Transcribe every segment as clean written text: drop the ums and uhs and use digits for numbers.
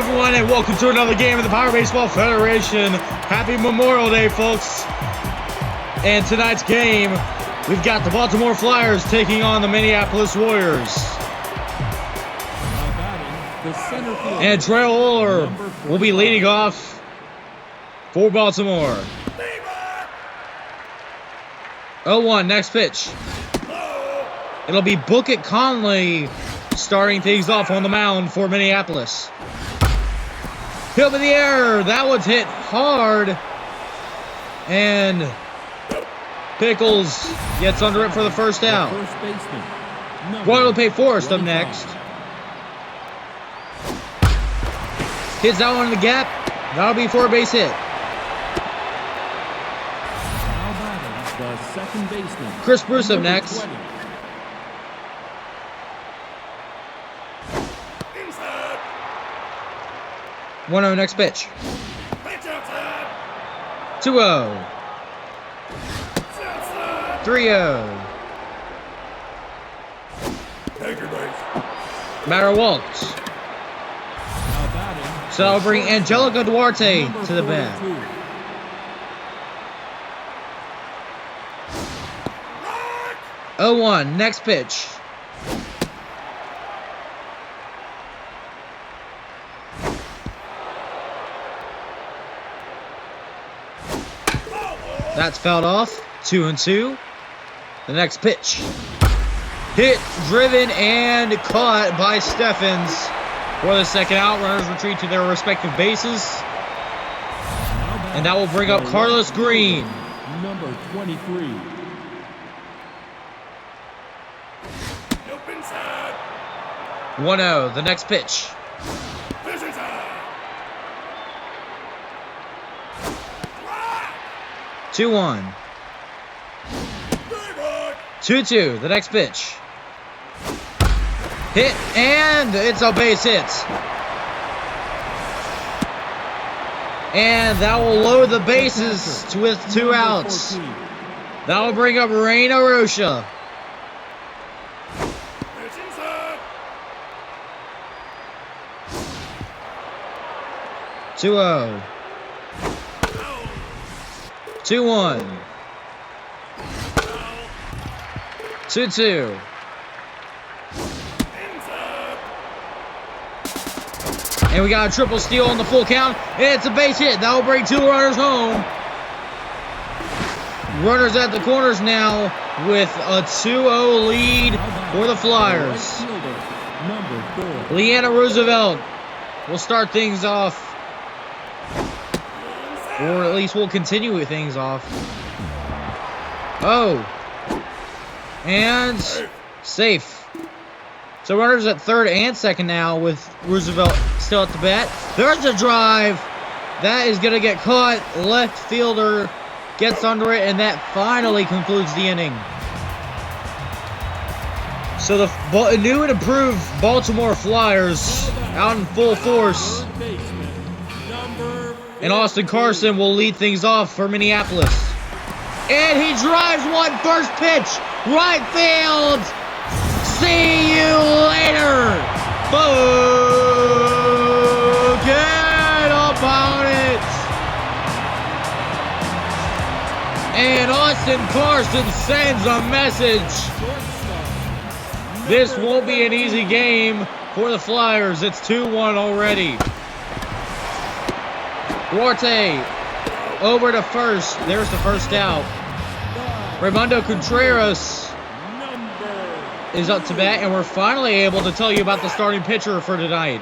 everyone, and welcome to another game of the Power Baseball Federation. Happy Memorial Day, folks. And tonight's game, we've got the Baltimore Flyers taking on the Minneapolis Warriors. And Trail Oler will be leading off for Baltimore. 0-1, next pitch. It'll be Bookett Conley starting things off on the mound for Minneapolis. Hit up in the air. That one's hit hard. And Pickles gets under it for the first out. Guadalupe Forrest up next. Hits that one in the gap. That'll be for a base hit. Chris Bruce up next. 1-0, next pitch. 2-0. 3-0. Batter walks. So I'll bring Angelica Duarte to the bat. Oh, 0-1, next pitch. That's fouled off. 2-2. The next pitch. Hit, driven, and caught by Steffens for the second out. Runners retreat to their respective bases. And that will bring up Carlos Green. Number 23. 1-0. The next pitch. 2-1. 2-2. The next pitch. Hit, and it's a base hit. And that will load the bases with 2 outs. That will bring up Rain Arosha. 2-0. 2-1. 2-2. And we got a triple steal on the full count. And it's a base hit. That will bring 2 runners home. Runners at the corners now with a 2-0 lead for the Flyers. Leanna Roosevelt will start things off. Or at least we'll continue with things off. Oh. And safe. So runners at third and second now with Roosevelt still at the bat. There's a drive. That is going to get caught. Left fielder gets under it, and that finally concludes the inning. So the new and improved Baltimore Flyers out in full force. And Austin Carson will lead things off for Minneapolis. And he drives one, first pitch, right field. See you later. Forget about it. And Austin Carson sends a message. This won't be an easy game for the Flyers. It's 2-1 already. Duarte over to first. There's the first out. Raimundo Contreras is up to bat, and we're finally able to tell you about the starting pitcher for tonight.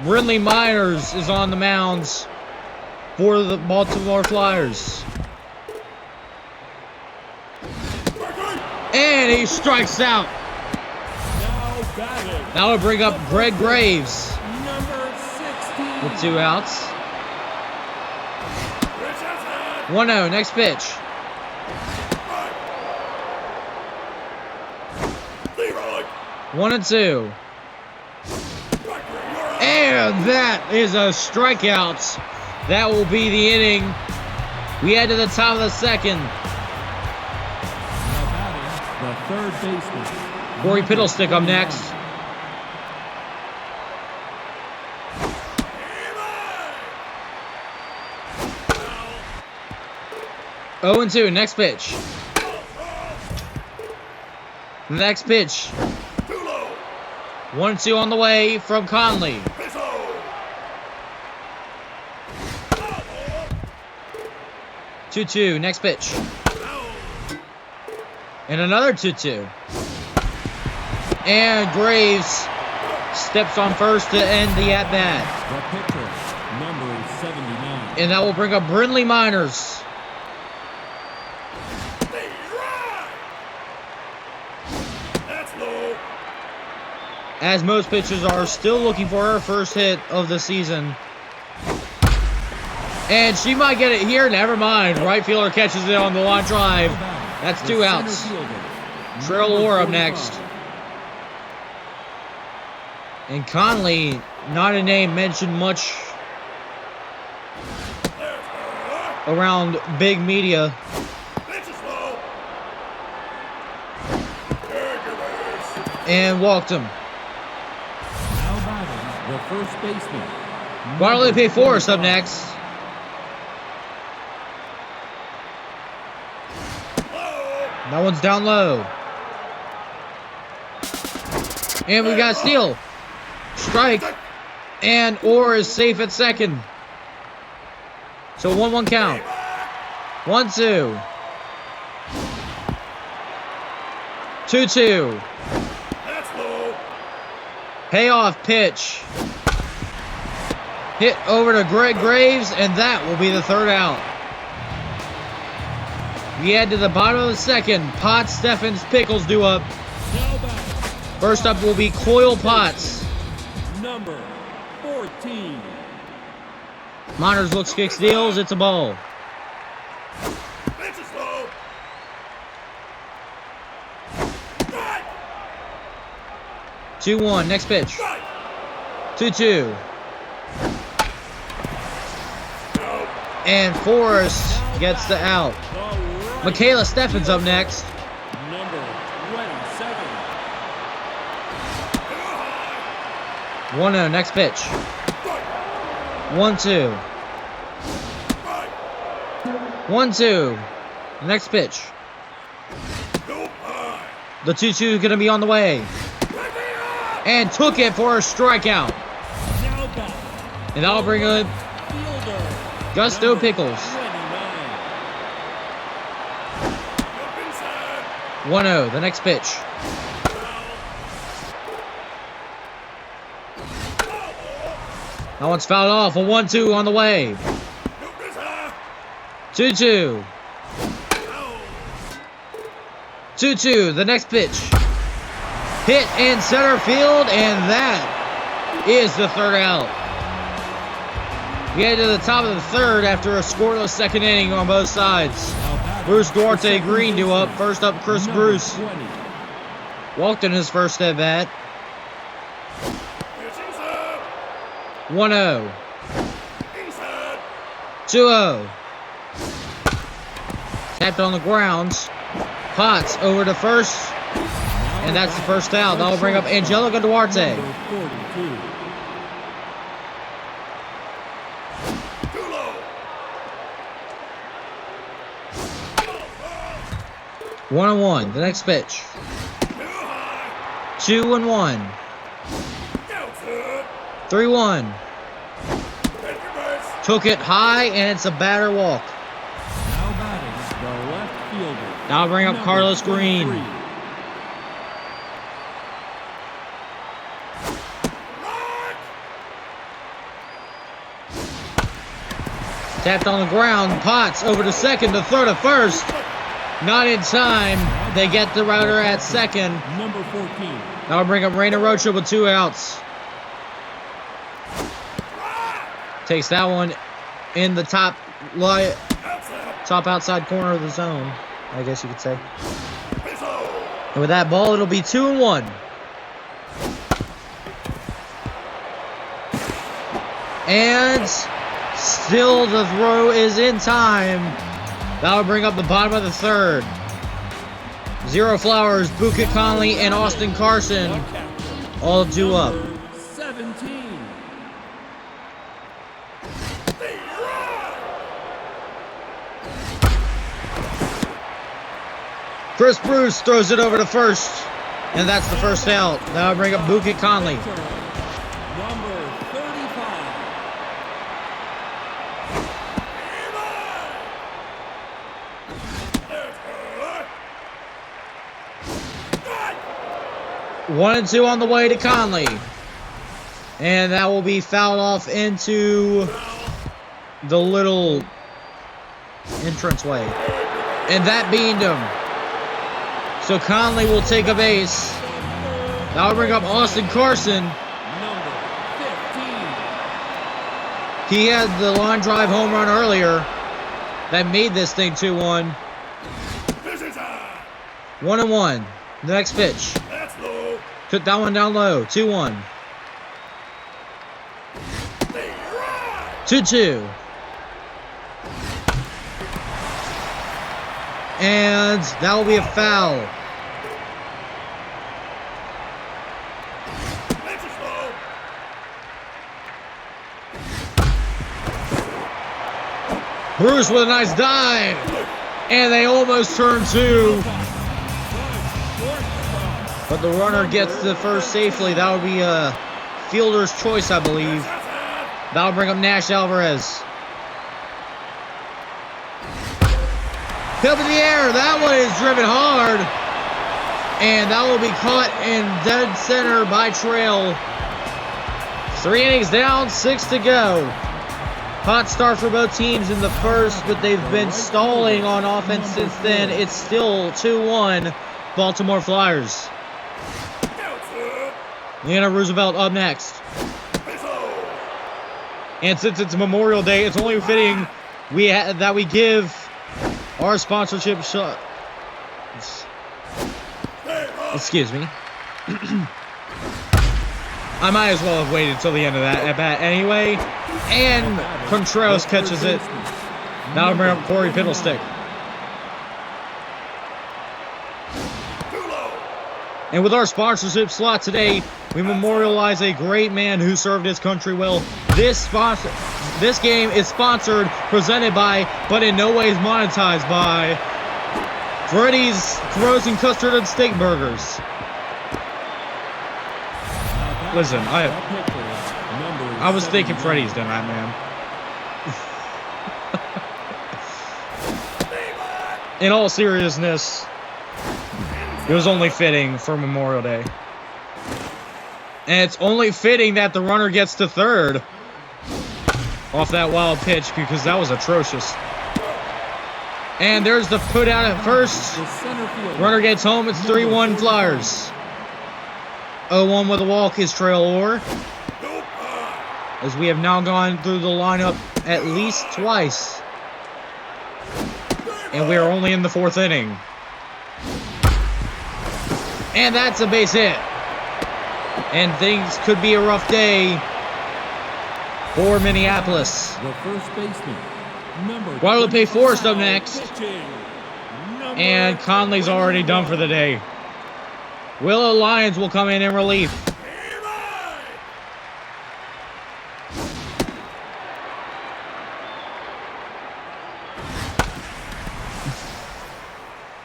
Brindley Myers is on the mounds for the Baltimore Flyers. And he strikes out. That would bring up Greg Graves with 2 outs. 1-0, next pitch. One and 2. And that is a strikeout. That will be the inning. We head to the top of the second. The third baseman. Corey Piddlestick up next. 0-2. Next pitch. Next pitch. 1-2 on the way from Conley. 2-2. Next pitch. And another 2-2. And Graves steps on first to end the at-bat. The pitcher, number 79. And that will bring up Brindley Miners. As most pitchers are still looking for her first hit of the season. And she might get it here. Never mind. Right fielder catches it on the line drive. That's 2 outs. Trail Orr up next. And Conley, not a name mentioned much around big media. And walked him. The first baseman. Guadalupe Forrest up next. That one's down low. And we got steal. Strike. And Orr is safe at second. So 1-1 count. 1-2. 2-2. Payoff pitch. Hit over to Greg Graves, and that will be the third out. We head to the bottom of the second. Potts, Steffens, Pickles due up. First up will be Coyle Potts. Number 14. Miners looks, kicks, deals. It's a ball. Two 2-1. Next pitch. 2-2. And Forrest gets the out. Michaela Steffens up next. Number 27. 1-0. Next pitch. 1-2. 1-2. Next pitch. The 2-2 is going to be on the way. And took it for a strikeout. And that'll bring up Gusto Pickles. 1-0. The next pitch. That one's fouled off. A 1-2 on the way. 2-2. 2-2. The next pitch. Hit in center field, and that is the third out. We head to the top of the third after a scoreless second inning on both sides. Bruce Duarte Green due up. First up, Chris Bruce. Walked in his first at bat. 1-0. 2-0. Tapped on the ground. Potts over to first. And that's the first out. That'll bring up Angelica Duarte. 1-1. The next pitch. 2-1. 3-1. Took it high, and it's a batter walk. Now batting the left fielder. That'll bring up Carlos Green. 3. Tapped on the ground. Potts over to second, to third, to first. Not in time. They get the router at second. Number 14. That'll bring up Raina Rocha with 2 outs. Takes that one in the top outside corner of the zone, I guess you could say. And with that ball, it'll be 2-1. And still the throw is in time. That'll bring up the bottom of the third. Zero Flowers, Bucket Conley, and Austin Carson all due up. 17. Chris Bruce throws it over to first, and that's the first out. That'll bring up Bucket Conley. Number 35. One and two on the way to Conley. And that will be fouled off into the little entranceway. And that beamed him. So Conley will take a base. That will bring up Austin Carson. Number 15. He had the line drive home run earlier. That made this thing 2-1. 1-1. The next pitch. Took that one down low. 2-1. 2-2. And that will be a foul. Bruce with a nice dive. And they almost turn two. But the runner gets the first safely. That would be a fielder's choice, I believe. That'll bring up Nash Alvarez. Up in the air. That one is driven hard. And that will be caught in dead center by Trail. 3 innings down, 6 to go. Hot start for both teams in the first, but they've been stalling on offense since then. It's still 2-1 Baltimore Flyers. Leonard Roosevelt up next. And since it's Memorial Day, it's only fitting that we give our sponsorship shot. Excuse me. I might as well have waited until the end of that at bat anyway. And Contreras catches it. Now bring up Corey Fiddlestick. And with our sponsorship slot today, we memorialize a great man who served his country well. This game is sponsored, presented by, but in no ways monetized by, Freddy's Frozen Custard and Steak Burgers. Listen, I was thinking Freddy's than that, man. In all seriousness, it was only fitting for Memorial Day. And it's only fitting that the runner gets to third off that wild pitch, because that was atrocious. And there's the put out at first. Runner gets home. It's 3-1 Flyers. 0-1 with a walk is Trail Orr, as we have now gone through the lineup at least twice. And we are only in the 4th inning. And that's a base hit. And things could be a rough day for Minneapolis. The first baseman, number Guadalupe Forrest up next. pitching. And Conley's already done for the day. Willow Lyons will come in relief.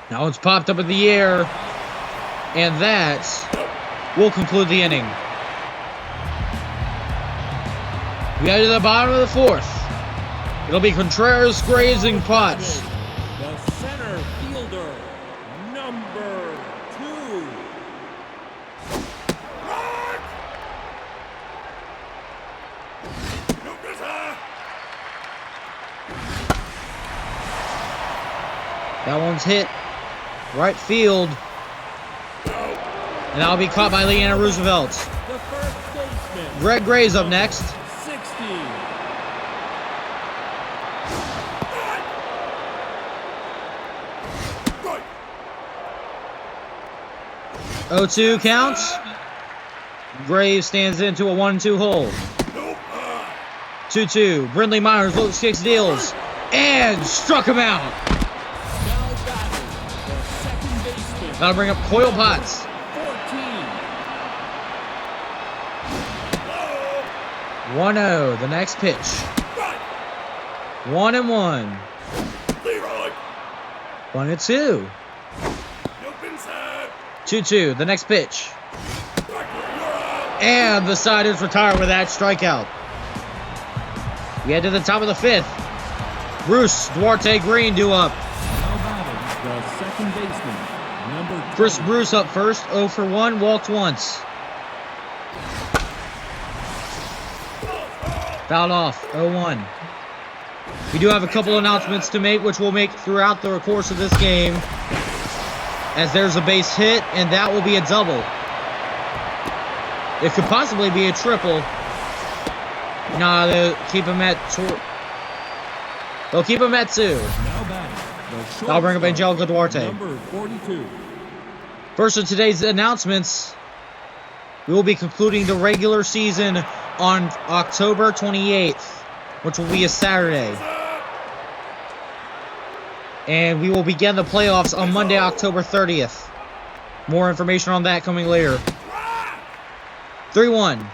Now it's popped up in the air. And that will conclude the inning. We got to the bottom of the 4th. It'll be Contreras, Graves, and Potts. The center fielder, number 2. That one's hit right field. And that'll be caught by Leanna Roosevelt. The first baseman, Greg Gray's up next. 60. 0-2 counts. Graves stands into a 1-2 hole. 2-2. Brindley Myers looks, kicks, deals, and struck him out. Now batting, the second baseman, That'll bring up Coyle Potts. 14. 1-0. The next pitch. 1-1. 1-2. 2-2. The next pitch. And the side is retired with that strikeout. We head to the top of the 5th. Bruce Duarte Green due up. Now batting, the second baseman, number Chris 20. Bruce up first, 0 for 1, walked once. Fouled off, 0-1. We do have a couple announcements to make, which we'll make throughout the course of this game. As there's a base hit, and that will be a double. It could possibly be a triple. Nah, they'll keep him at they'll keep him at 2. Now batting, the I'll bring up shortstop, Angelico Duarte. number 42. First of today's announcements, we will be concluding the regular season on October 28th, which will be a Saturday. And we will begin the playoffs on Monday, October 30th. More information on that coming later. 3-1.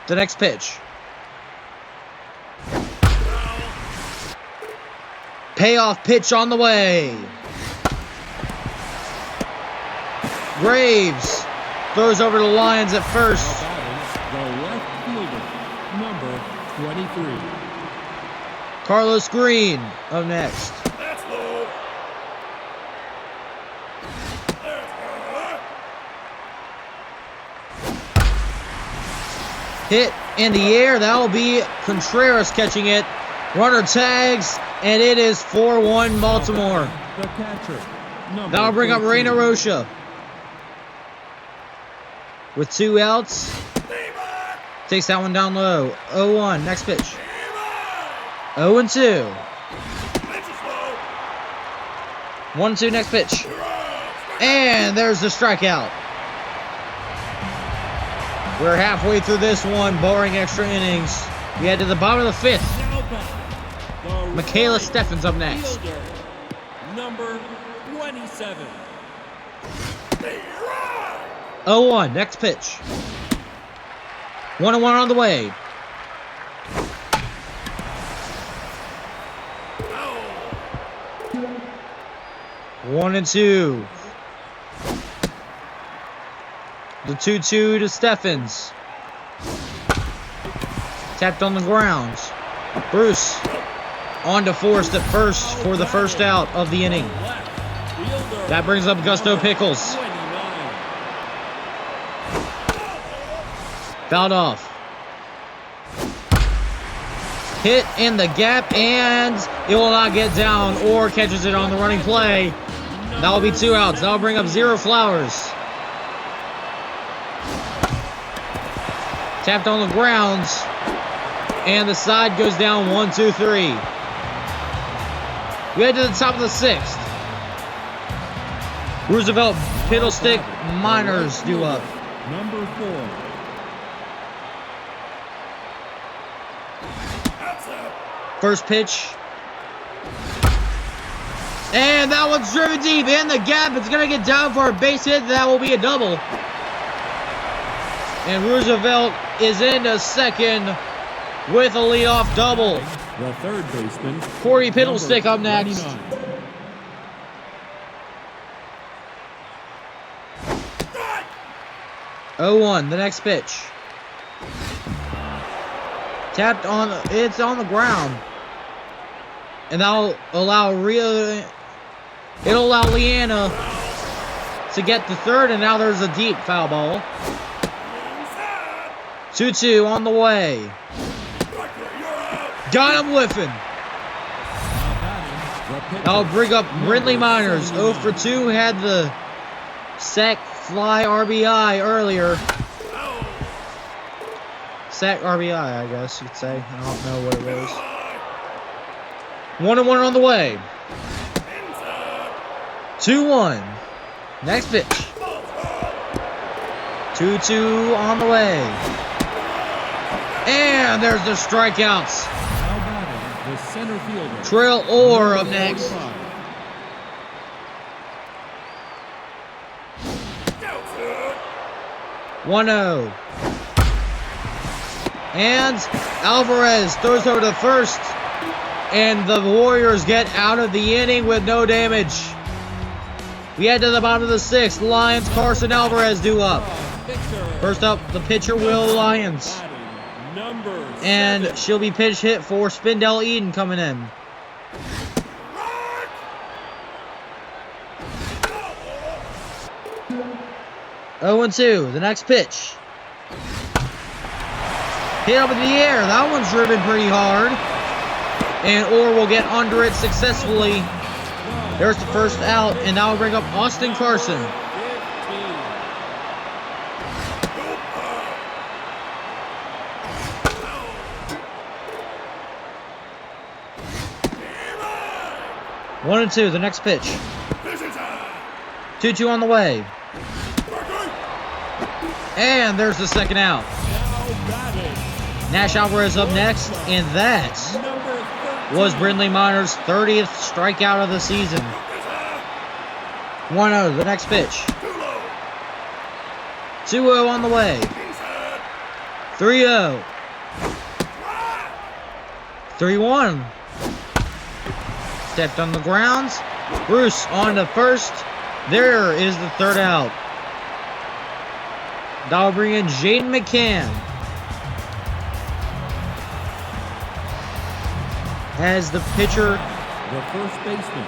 The next pitch. Payoff pitch on the way. Graves throws over the Lions at first. Now batting, the left fielder, number 23. Carlos Green up next. Hit in the air. That will be Contreras catching it. Runner tags, and it is 4-1 Baltimore. The catcher, number That'll bring up 14. Reina Rocha. With 2 outs. Takes that one down low. 0-1. Next pitch. 0-2. 1-2 next pitch. And there's the strikeout. We're halfway through this one, barring extra innings. We head to the bottom of the 5th. Now batting, the Michaela right Steffens up next. fielder, number 27. 0-1, next pitch. 1-1 on the way. One and 2. The 2-2 to Steffens. Tapped on the ground. Bruce on to Forrest at first for the first out of the inning. Left fielder, That brings up Gusto Pickles. 29. Fouled off. Hit in the gap, and it will not get down or catches it on the running play. That will be 2 outs. That will bring up Zero Flowers. Tapped on the ground, and the side goes down 1-2-3. We head to the top of the 6th. Roosevelt Fiddlestick Miners due up. Number 4. First pitch. And that one's driven deep in the gap. It's going to get down for a base hit. That will be a double. And Roosevelt is into second with a leadoff double. The third baseman, Corey Fiddlestick up next. 29. 0-1, the next pitch. Tapped on, it's on the ground. And that'll allow it'll allow Leanna to get the third, and now there's a deep foul ball. 2-2 on the way. Got him whiffing. I'll bring up Brindley Miners. 0 for 2, had the sack fly RBI earlier. Sack RBI, I guess you could say. I don't know what it was. 1-1 on the way. 2-1. Next pitch. 2-2 on the way. And there's the strikeouts. Now batting, the center fielder, Trail Orr up next. 45. 1-0. And Alvarez throws over to first. And the Warriors get out of the inning with no damage. We head to the bottom of the 6th. Lions, Carson Alvarez due up. First up, the pitcher, Will Lyons. And she'll be pitch hit for Spindell Eden coming in. Oh and 2, the next pitch. Hit up in the air. That one's driven pretty hard. And Orr will get under it successfully. There's the first out, and that will bring up Austin Carson. One and 2, the next pitch. 2-2 on the way. And there's the second out. Nash Alvarez up next, and that was Brindley Minor's 30th strikeout of the season. 1-0, the next pitch. 2-0 on the way. 3-0. 3-1. Stepped on the grounds. Bruce on to first. There is the third out. That'll bring in Jaden McCann as the pitcher. The first baseman.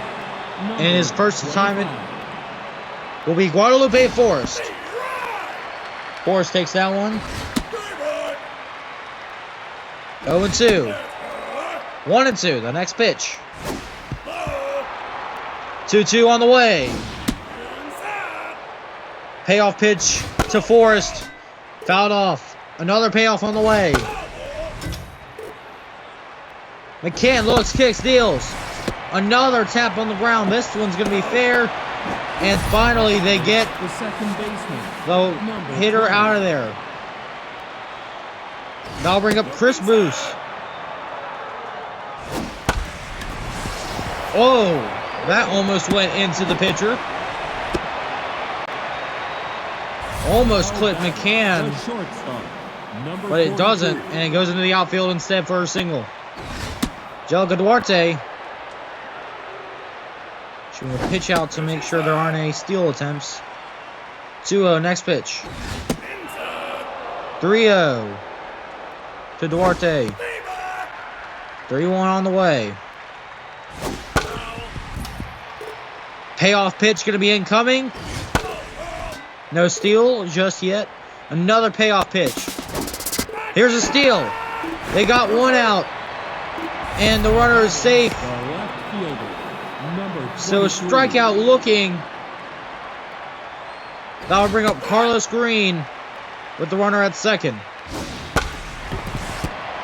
And his first assignment will be Guadalupe Forrest. Forrest takes that one. 0 and 2. 1 and 2. The next pitch. 2-2 on the way. Payoff pitch to Forrest. Fouled off. Another payoff on the way. McCann looks, kicks, deals. Another tap on the ground. This one's going to be fair. And finally, they get The second baseman. the hitter out of there. That'll bring up Chris Bruce. Oh, that almost went into the pitcher. Almost clipped McCann, The shortstop. Number but it doesn't, 42. and it goes into the outfield instead for a single. Jelga Duarte. She's going to pitch out to make sure there aren't any steal attempts. 2-0, next pitch. 3-0 to Duarte. 3-1 on the way. Payoff pitch going to be incoming. No steal just yet. Another payoff pitch. Here's a steal. They got one out. And the runner is safe. The left fielder. Number So a 23. strikeout looking. That will bring up Carlos Green with the runner at second.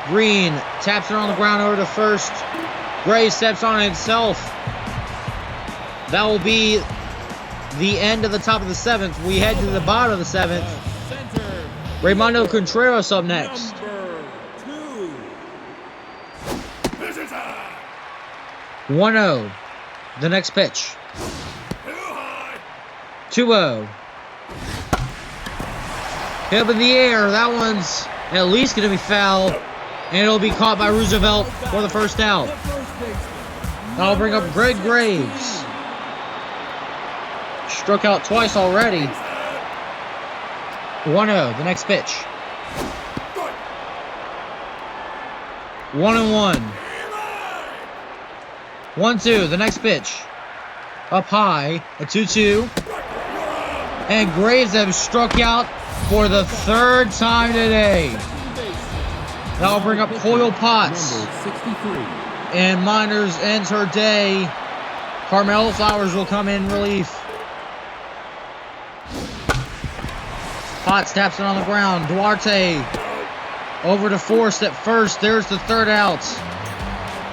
Green taps it on the ground over to first. Gray steps on it himself. That will be the end of the top of the 7th. We head to the bottom of the 7th. Center. Raymondo Contreras up next. Number 2. 1-0. The next pitch. 2-0. Hit up in the air. That one's at least going to be foul. And it'll be caught by Roosevelt for the first out. The first baseman. That'll bring up Greg Graves. Struck out twice already. 1-0. The next pitch. 1-1. 1-2. The next pitch. Up high. A 2-2. And Graves have struck out for the third time today. That'll bring up Coyle Potts. Number 63. And Miners ends her day. Carmelo Flowers will come in relief. Potts taps it on the ground. Duarte over to Forrest at first. There's the third out.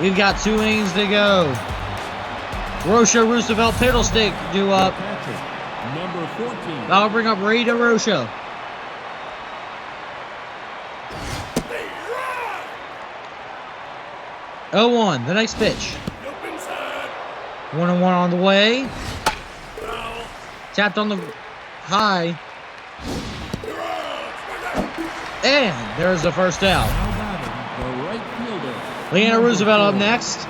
We've got 2 innings to go. Rocha, Roosevelt, Fiddlestick due up. Patrick. Number 14. That'll bring up Ray DeRocha. Oh, 1. The next pitch. 1-1 on the way. Tapped on the high. And there's the first out. Now batting, the right fielder. Leanna Number Roosevelt up 4. next.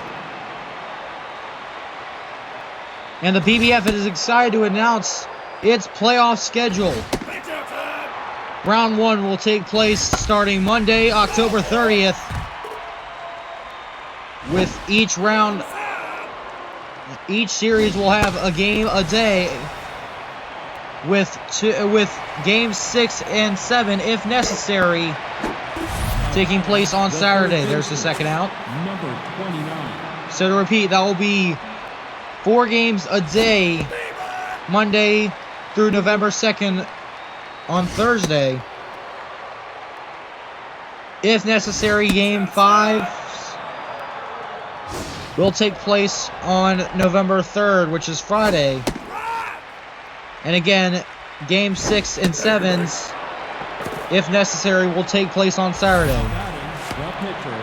And the PBF is excited to announce its playoff schedule. Round 1 will take place starting Monday, October 30th, with each round, each series will have a game a day, with games 6 and 7, if necessary, taking place on Saturday. There's the second out. Number 29. So to repeat, that will be 4 games a day, Monday through November 2nd on Thursday. If necessary, Game 5 will take place on November 3rd, which is Friday. And again, Game 6 and 7s, if necessary, will take place on Saturday. The pitcher,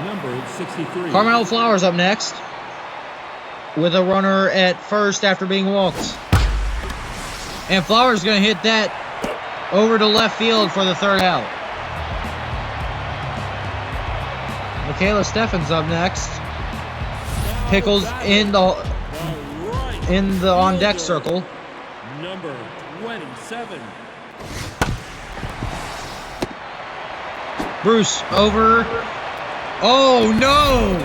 number 63. Carmelo Flowers up next, with a runner at first after being walked. And Flowers is going to hit that over to left field for the third out. Michaela Steffens up next. Pickles in the on deck circle. Number 27. Bruce over. Oh no!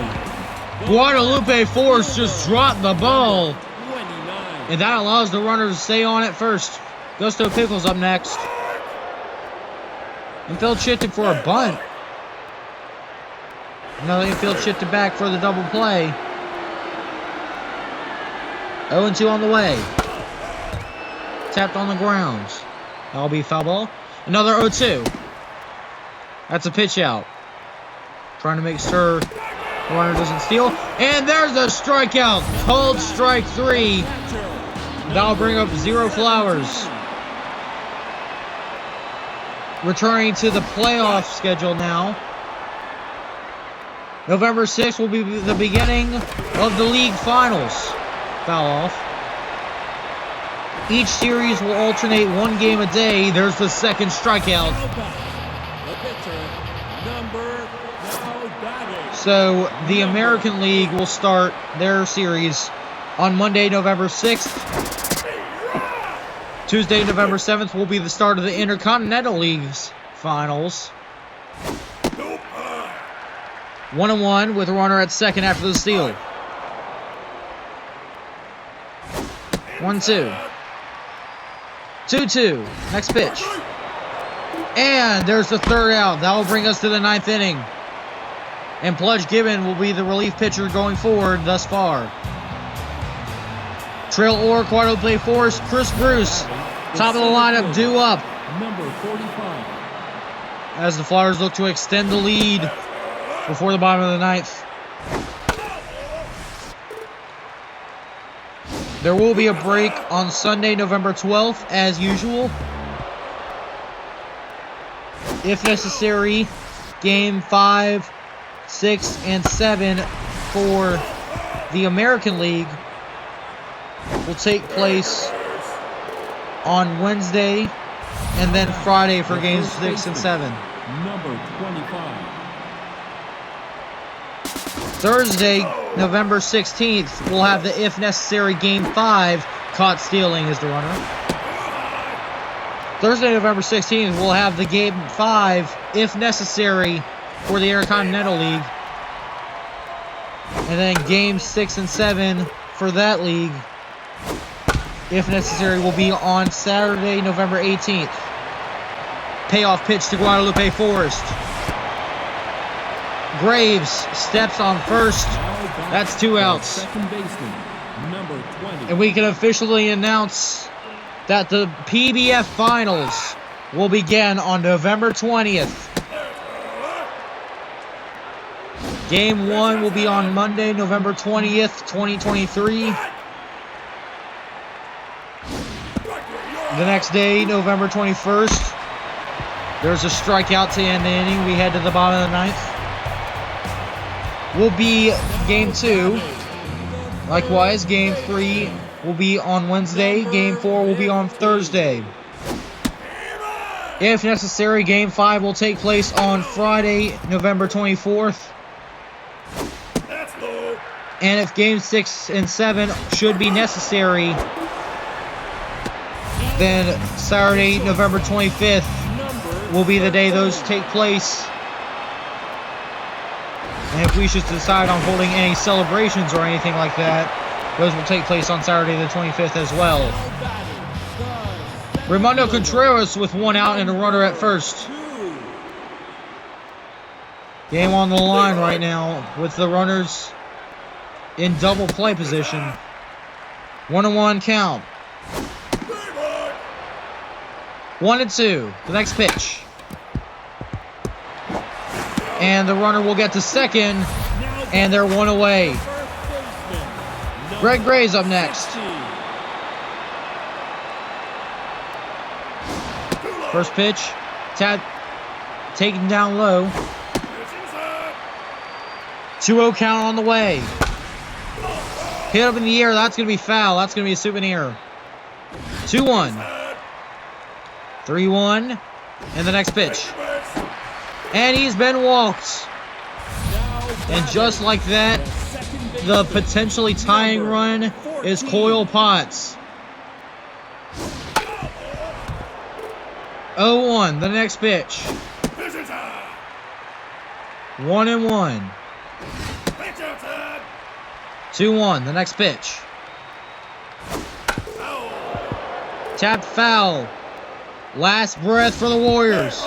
Guadalupe Force just dropped the ball. 29. And that allows the runner to stay on at first. Gusto Pickles up next. Infield shifted for a bunt. Another infield shifted back for the double play. 0-2 on the way. Tapped on the ground. That'll be foul ball. Another 0-2. That's a pitch out. Trying to make sure the runner doesn't steal. And there's a strikeout. Called strike 3. That'll bring up 0 Flowers. Returning to the playoff schedule now. November 6th will be the beginning of the league finals. Foul off. Each series will alternate 1 game a day. There's the second strikeout. The pitcher, number now batting. So the American League will start their series on Monday, November 6th. Tuesday, November 7th will be the start of the Intercontinental League's finals. 1-1 with a runner at second after the steal. 1-2. 2-2. Next pitch. And there's the third out. That will bring us to the 9th inning. And Pledge Gibbon will be the relief pitcher going forward thus far. Trail or Guadalupe Force, Chris Bruce. Top of the lineup, due up. Number 45. As the Flyers look to extend the lead before the bottom of the 9th. There will be a break on Sunday, November 12th, as usual. If necessary, Game 5, 6, and 7 for the American League will take place on Wednesday and then Friday for Games 6 and 7. Number 25. Thursday, November 16th, we'll have the if necessary Game 5, caught stealing is the runner. Thursday, November 16th, we'll have the Game 5, if necessary, for the Intercontinental League. And then Game 6 and 7 for that league, if necessary, will be on Saturday, November 18th. Payoff pitch to Guadalupe Forest. Graves steps on first. That's 2 outs. Second baseman, number 20. And we can officially announce that the PBF Finals will begin on November 20th. Game 1 will be on Monday, November 20th, 2023. The next day, November 21st, there's a strikeout to end the inning. We head to the bottom of the 9th. Will be Game 2. Likewise, Game 3 will be on Wednesday. Game 4 will be on Thursday. If necessary, Game 5 will take place on Friday, November 24th. And if Game 6 and 7 should be necessary, then Saturday, November 25th will be the day those take place. And if we should decide on holding any celebrations or anything like that, those will take place on Saturday the 25th as well. Raimundo Contreras with one out and a runner at first. Game on the line right now with the runners in double play position. 1-1 count. 1-2. The next pitch. And the runner will get to second. And they're one away. Greg Gray's up next. First pitch. Taken down low. 2-0 count on the way. Hit up in the air. That's going to be foul. That's going to be a souvenir. 2-1. 3-1. And the next pitch. And he's been walked. And just like that, the potentially tying run is Coyle Potts. 0-1. The next pitch. 1-1. 2-1. The next pitch. Tapped foul. Last breath for the Warriors.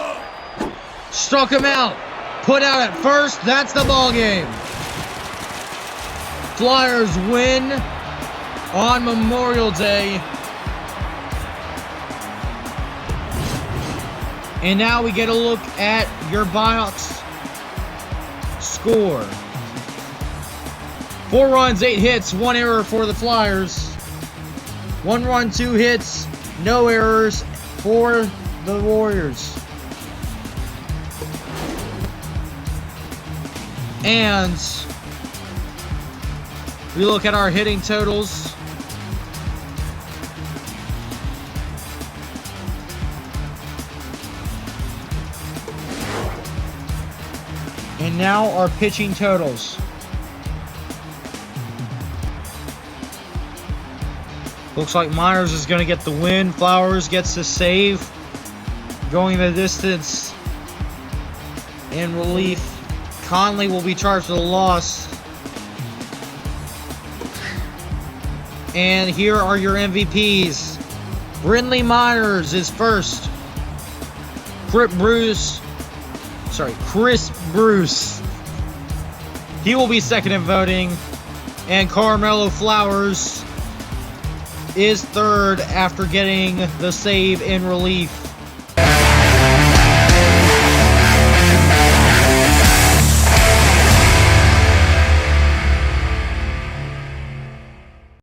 Struck him out. Put out at first. That's the ball game. Flyers win on Memorial Day. And now we get a look at your box score. 4 runs, 8 hits, 1 error for the Flyers. 1 run, 2 hits, no errors for the Warriors. And we look at our hitting totals. And now our pitching totals. Looks like Myers is going to get the win. Flowers gets the save. Going the distance in relief. Conley will be charged with a loss. And here are your MVPs. Brindley Myers is first. Chris Bruce. He will be second in voting. And Carmelo Flowers is third after getting the save in relief.